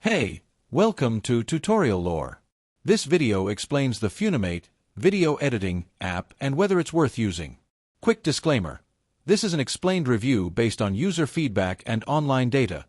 Hey, welcome to Tutorial Lore. This video explains the Funimate video editing app and whether it's worth using. Quick disclaimer. This is an explained review based on user feedback and online data,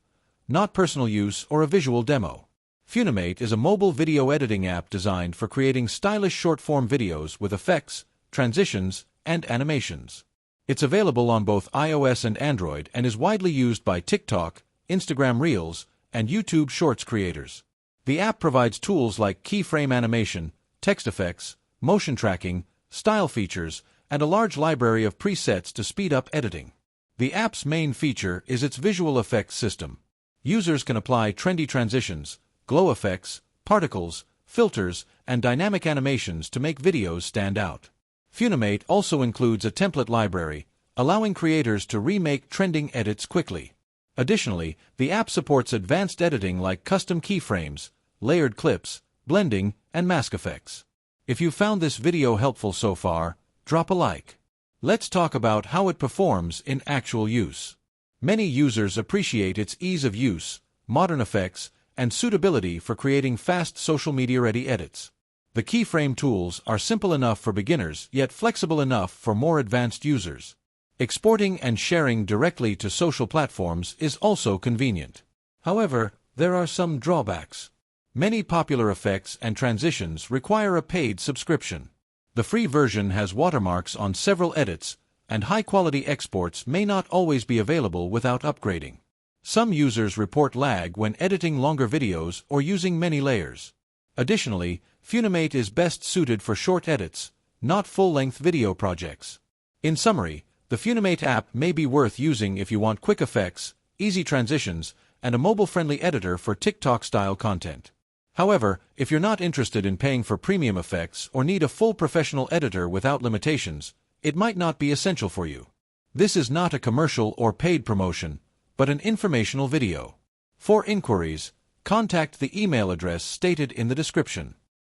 not personal use or a visual demo. Funimate is a mobile video editing app designed for creating stylish short-form videos with effects, transitions, and animations. It's available on both iOS and Android and is widely used by TikTok, Instagram Reels, and YouTube Shorts creators. The app provides tools like keyframe animation, text effects, motion tracking, style features, and a large library of presets to speed up editing. The app's main feature is its visual effects system. Users can apply trendy transitions, glow effects, particles, filters, and dynamic animations to make videos stand out. Funimate also includes a template library, allowing creators to remake trending edits quickly. Additionally, the app supports advanced editing like custom keyframes, layered clips, blending, and mask effects. If you found this video helpful so far, drop a like. Let's talk about how it performs in actual use. Many users appreciate its ease of use, modern effects, and suitability for creating fast social media-ready edits. The keyframe tools are simple enough for beginners yet flexible enough for more advanced users. Exporting and sharing directly to social platforms is also convenient. However, there are some drawbacks. Many popular effects and transitions require a paid subscription. The free version has watermarks on several edits, and high-quality exports may not always be available without upgrading. Some users report lag when editing longer videos or using many layers. Additionally, Funimate is best suited for short edits, not full-length video projects. In summary, the Funimate app may be worth using if you want quick effects, easy transitions, and a mobile-friendly editor for TikTok-style content. However, if you're not interested in paying for premium effects or need a full professional editor without limitations, it might not be essential for you. This is not a commercial or paid promotion, but an informational video. For inquiries, contact the email address stated in the description.